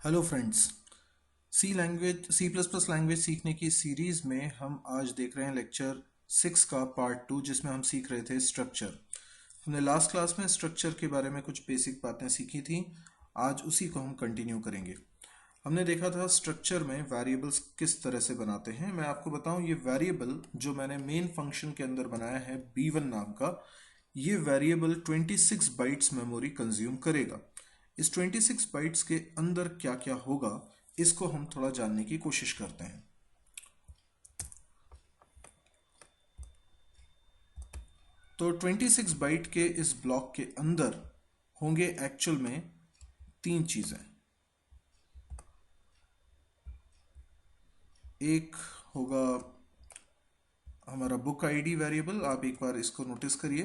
Hello friends. C plus plus language सीखने की series में हम आज देख रहे हैं लेक्चर 6 का पार्ट 2, जिसमें हम सीख रहे थे स्ट्रक्चर। हमने लास्ट क्लास में स्ट्रक्चर के बारे में कुछ बेसिक बातें सीखी थी। आज उसी को हम कंटिन्यू करेंगे। हमने देखा था स्ट्रक्चर में वेरिएबल्स किस तरह से बनाते हैं। मैं आपको बताऊं, ये वेरिएबल जो मैंने मेन फंक्शन के अंदर बनाया है b1 नाम का, ये वेरिएबल 26 बाइट्स मेमोरी कंज्यूम करेगा। इस 26 बाइट्स के अंदर क्या क्या होगा, इसको हम थोड़ा जानने की कोशिश करते हैं। तो 26 बाइट के इस ब्लॉक के अंदर होंगे एक्चुअल में तीन चीज़ें। एक होगा हमारा बुक आईडी वेरिएबल। आप एक बार इसको नोटिस करिए।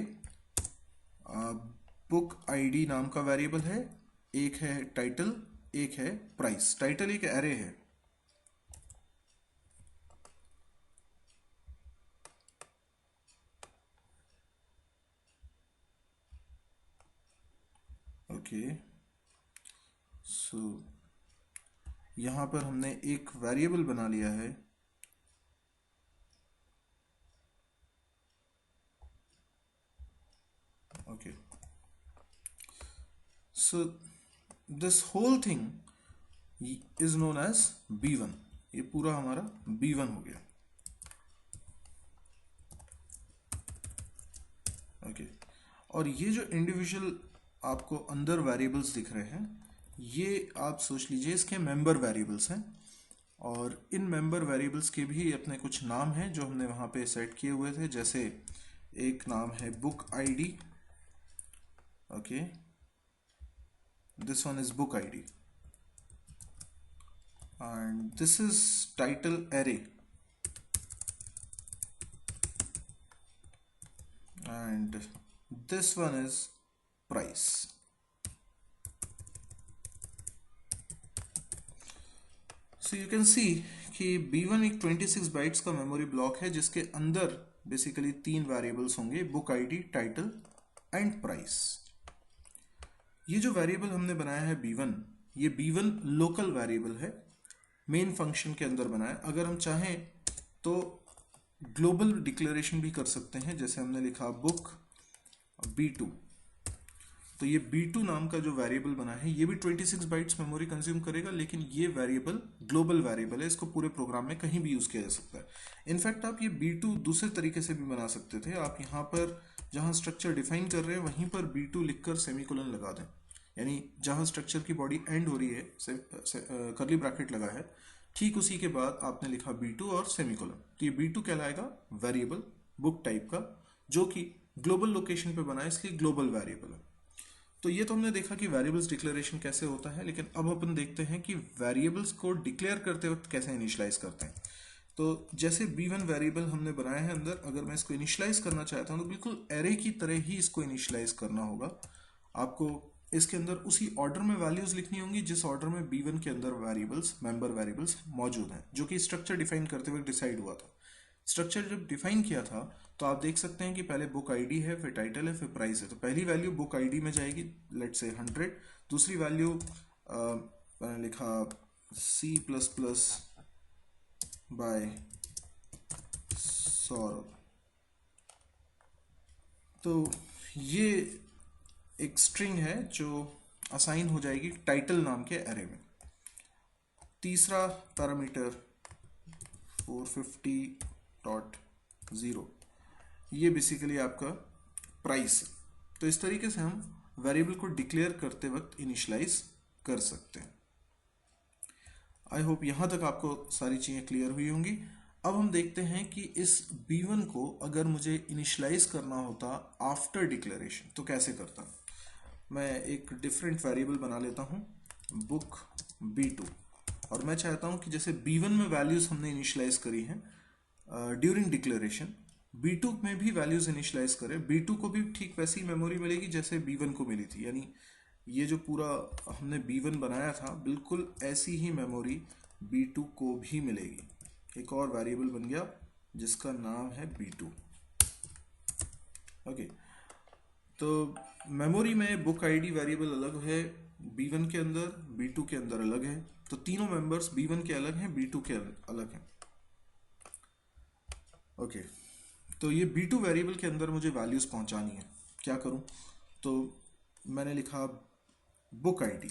बुक आईडी नाम का वेरिएबल है। एक है टाइटल, एक है प्राइस। टाइटल एक एरे है। ओके, सो यहाँ पर हमने एक वेरिएबल बना लिया है। Okay, so this whole thing is known as b1। ये पूरा हमारा b1 हो गया। ओके, और ये जो इंडिविजुअल आपको अंदर वेरिएबल्स दिख रहे हैं, ये आप सोच लीजिए इसके मेंबर वेरिएबल्स हैं। और इन मेंबर वेरिएबल्स के भी अपने कुछ नाम हैं जो हमने वहाँ पे सेट किए हुए थे। जैसे एक नाम है book ID. Okay, this one is book ID and this is title array and this one is price. So you can see कि B1 एक 26 बाइट्स का मेमोरी ब्लॉक है, जिसके अंदर बेसिकली तीन वेरिएबल्स होंगे, book ID, title and price. ये जो वेरिएबल हमने बनाया है b1, ये b1 लोकल वेरिएबल है, मेन फंक्शन के अंदर बनाया। अगर हम चाहें तो ग्लोबल डिक्लेरेशन भी कर सकते हैं। जैसे हमने लिखा बुक b2, तो ये b2 नाम का जो वेरिएबल बना है, ये भी 26 बाइट्स मेमोरी कंज्यूम करेगा, लेकिन ये वेरिएबल ग्लोबल वेरिएबल है। इसको पूरे प्रोग्राम में कहीं भी यूज किया जा सकता है। इनफैक्ट आप ये b2 दूसरे तरीके से भी बना सकते थे। आप यहाँ पर जहाँ स्ट्रक्चर डिफाइन कर रहे हैं वहीं पर b2 लिखकर सेमीकोलन लगा दें, यानी जहाँ स्ट्रक्चर की बॉडी एंड हो रही है, करली ब्रैकेट लगा है, ठीक उसी के बाद आपने लिखा b2 और सेमीकोलन। तो ये b2 कहलाएगा वेरिएबल बुक टाइप का, जो कि ग्लोबल लोकेशन पे बना है, इसलिए ग्लोबल वेरिएबल है। तो ये तो हमने देखा कि वेरिएबल्स डिक्लेरेशन कैसे होता है, लेकिन अब अपन देखते हैं कि वेरिएबल्स को डिक्लेयर करते वक्त कैसे इनिशियलाइज करते हैं। तो जैसे b1 वेरिएबल हमने बनाया है अंदर, अगर मैं इसको इनिशियलाइज करना चाहता हूँ तो बिल्कुल एरे की तरह ही इसको इनिशियलाइज करना होगा। आपको इसके अंदर उसी ऑर्डर में वैल्यूज लिखनी होंगी जिस ऑर्डर में b1 के अंदर वेरिएबल्स, मेंबर वेरिएबल्स मौजूद हैं, जो कि स्ट्रक्चर डिफाइन करते हुए डिसाइड हुआ था। स्ट्रक्चर जब डिफाइन किया था तो आप देख सकते हैं कि पहले बुक आईडी है, फिर टाइटल है, फिर प्राइस है। तो पहली वैल्यू बुक आईडी में जाएगी, लेट से 100। दूसरी वैल्यू मैंने लिखा C++ बाय सौरभ। तो ये एक स्ट्रिंग है जो असाइन हो जाएगी टाइटल नाम के एरे में। तीसरा पैरामीटर 450.0, ये बेसिकली आपका प्राइस है। तो इस तरीके से हम वेरिएबल को डिक्लेयर करते वक्त इनिशियलाइज कर सकते हैं। आई होप यहाँ तक आपको सारी चीज़ें क्लियर हुई होंगी। अब हम देखते हैं कि इस b1 को अगर मुझे इनिशियलाइज करना होता आफ्टर डिक्लेरेशन तो कैसे करता। मैं एक डिफरेंट वेरिएबल बना लेता हूँ, बुक b2, और मैं चाहता हूँ कि जैसे b1 में वैल्यूज हमने इनिशियलाइज करी हैं ड्यूरिंग डिक्लेरेशन, b2 में भी वैल्यूज इनिशियलाइज करें। b2 को भी ठीक वैसी मेमोरी मिलेगी जैसे b1 को मिली थी, यानी ये जो पूरा हमने b1 बनाया था, बिल्कुल ऐसी ही मेमोरी b2 को भी मिलेगी। एक और वेरिएबल बन गया जिसका नाम है b2। ओके, तो मेमोरी में बुक आईडी वेरिएबल अलग है, B1 के अंदर, B2 के अंदर अलग है, तो तीनों मेंबर्स B1 के अलग हैं, B2 के अलग हैं। ओके, तो ये B2 वेरिएबल के अंदर मुझे वैल्यूज पहुंचानी है, क्या करूं? तो मैंने लिखा बुक आईडी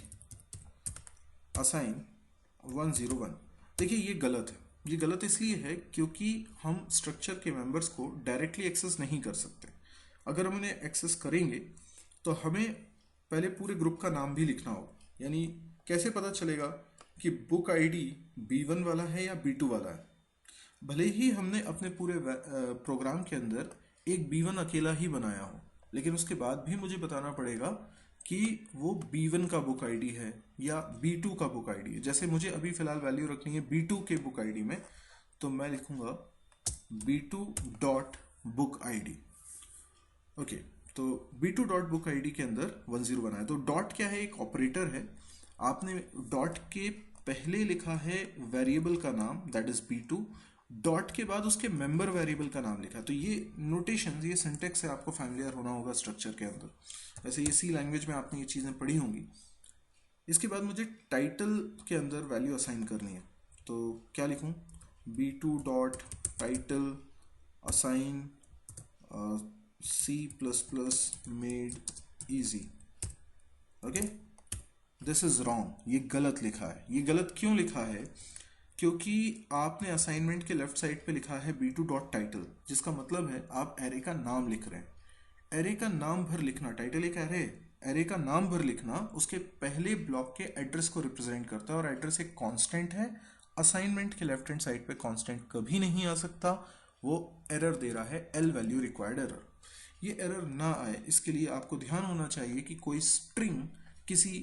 असाइन 101। देखिए ये गलत है, ये गलत इसलिए है क्योंकि हम स्ट्रक्चर के मेंबर्स को डायरेक्टली एक्सेस नहीं कर सकते। अगर हम उन्हें एक्सेस करेंगे तो हमें पहले पूरे ग्रुप का नाम भी लिखना होगा, यानी कैसे पता चलेगा कि बुक आईडी B1 वाला है या B2 वाला है? भले ही हमने अपने पूरे प्रोग्राम के अंदर एक B1 अकेला ही बनाया हो, लेकिन उसके बाद भी मुझे बताना पड़ेगा कि वो B1 का बुक आईडी है या B2 का बुक आईडी है। जैसे मुझे अभी फिलहाल वैल्यू रखनी है B2 के बुक आईडी में, तो मैं लिखूंगा B2 dot book ID. Okay, तो B2 डॉट बुक आईडी के अंदर 10 बनाया। तो डॉट क्या है? एक ऑपरेटर है। आपने डॉट के पहले लिखा है वेरिएबल का नाम, दैट इज B2, डॉट के बाद उसके मेंबर वेरिएबल का नाम लिखा। तो ये नोटेशन, ये सिंटेक्स है, आपको फैमिलियर होना होगा स्ट्रक्चर के अंदर। वैसे ये सी लैंग्वेज में आपने ये चीज़ें पढ़ी होंगी। इसके बाद मुझे टाइटल के अंदर वैल्यू असाइन करनी है, तो क्या लिखूं? B2 dot title assign C++ made easy. Okay, this is wrong, ये गलत लिखा है। ये गलत क्यों लिखा है? क्योंकि आपने असाइनमेंट के लेफ्ट साइड पे लिखा है B2 डॉट टाइटल, जिसका मतलब है आप एरे का नाम लिख रहे हैं। एरे का नाम भर लिखना, टाइटल एक एरे, एरे का नाम भर लिखना उसके पहले ब्लॉक के एड्रेस को रिप्रेजेंट करता है, और एड्रेस एक कांस्टेंट है। असाइनमेंट के लेफ्ट हैंड साइड पे कांस्टेंट कभी नहीं आ सकता, वो एरर दे रहा है, एल वैल्यू रिक्वायर्ड एरर। ये एरर ना आए इसके लिए आपको ध्यान होना चाहिए कि कोई स्ट्रिंग किसी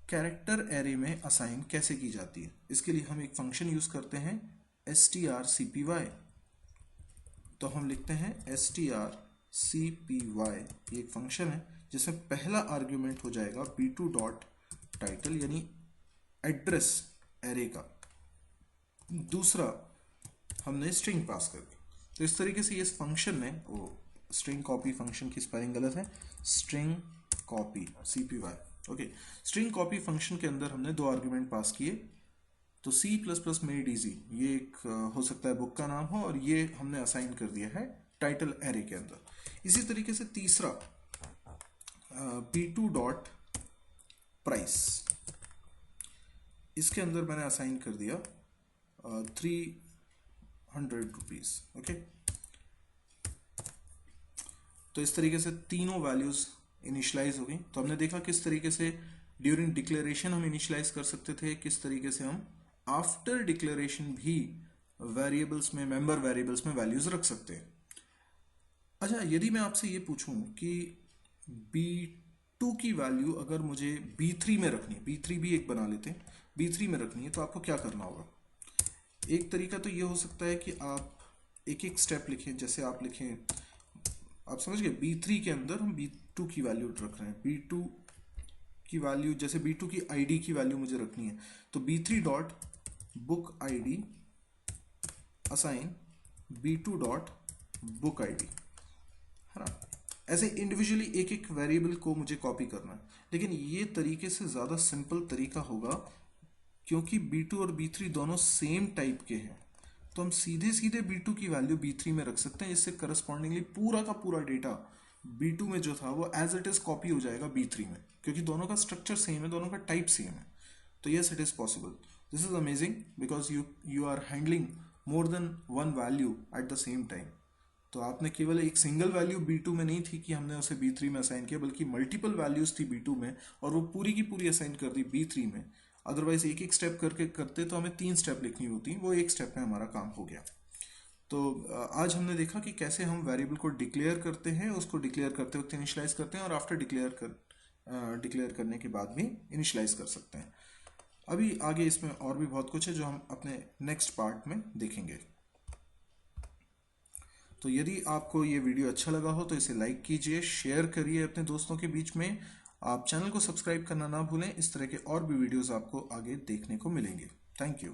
कैरेक्टर एरे में असाइन कैसे की जाती है। इसके लिए हम एक फंक्शन यूज करते हैं strcpy। तो हम लिखते हैं strcpy, ये एक फंक्शन है जिसमें पहला आर्ग्यूमेंट हो जाएगा B2 डॉट टाइटल यानी एड्रेस एरे का, दूसरा हमने स्ट्रिंग पास कर दी। तो इस तरीके से इस फंक्शन में, वो स्ट्रिंग कॉपी फंक्शन की स्पेलिंग गलत है, string copy CPY। Okay, string copy function के अंदर हमने दो आर्ग्यूमेंट पास किए। तो C++ मेड इजी, ये एक हो सकता है बुक का नाम हो, और ये हमने असाइन कर दिया है टाइटल एरे के अंदर। इसी तरीके से तीसरा B2 डॉट प्राइस, इसके अंदर मैंने असाइन कर दिया 300 रुपीज। ओके, तो इस तरीके से तीनों वैल्यूज इनिशियलाइज हो गई। तो हमने देखा किस तरीके से ड्यूरिंग डिक्लेरेशन हम इनिशियलाइज कर सकते थे, किस तरीके से हम आफ्टर डिक्लेरेशन भी वेरिएबल्स में, मेंबर वेरिएबल्स में वैल्यूज रख सकते हैं। अच्छा, यदि मैं आपसे ये पूछूं कि B2 की वैल्यू अगर मुझे B3 में रखनी है, B3 भी एक बना लेते हैं, B3 में रखनी है, तो आपको क्या करना होगा? एक तरीका तो ये हो सकता है कि आप एक एक स्टेप लिखें। जैसे आप लिखें, आप समझ गए, B3 के अंदर हम B2 की वैल्यू रख रहे हैं, B2 की वैल्यू, जैसे B2 की आईडी की वैल्यू मुझे रखनी है, तो B3 dot book ID assign B2 dot book ID, है ना? ऐसे इंडिविजुअली एक एक वेरिएबल को मुझे कॉपी करना है, लेकिन ये तरीके से ज़्यादा सिंपल तरीका होगा क्योंकि B2 और B3 दोनों सेम टाइप के हैं। तो हम सीधे सीधे B2 की वैल्यू B3 में रख सकते हैं, इससे करस्पॉन्डिंगली पूरा का पूरा डेटा B2 में जो था वो एज इट इज कॉपी हो जाएगा B3 में, क्योंकि दोनों का स्ट्रक्चर सेम है, दोनों का टाइप सेम है। तो yes, it is possible. This is amazing because you are handling more than one value at the same time. तो आपने केवल एक सिंगल वैल्यू B2 में नहीं थी कि हमने उसे B3 में असाइन किया, बल्कि मल्टीपल वैल्यूज थी B2 में और वो पूरी की पूरी असाइन कर दी B3 में। अदरवाइज एक एक स्टेप करके करते तो हमें 3 स्टेप लिखनी होती, वो एक स्टेप में हमारा काम हो गया। तो आज हमने देखा कि कैसे हम वेरिएबल को डिक्लेयर करते हैं, उसको डिक्लेयर करते वक्त इनिशियलाइज करते हैं, और आफ्टर डिक्लेयर करने के बाद भी इनिशियलाइज कर सकते हैं। अभी आगे इसमें और भी बहुत कुछ है जो हम अपने नेक्स्ट पार्ट में देखेंगे। तो यदि आपको ये वीडियो अच्छा लगा हो तो इसे लाइक कीजिए, शेयर करिए अपने दोस्तों के बीच में। आप चैनल को सब्सक्राइब करना ना भूलें, इस तरह के और भी वीडियोस आपको आगे देखने को मिलेंगे। Thank you.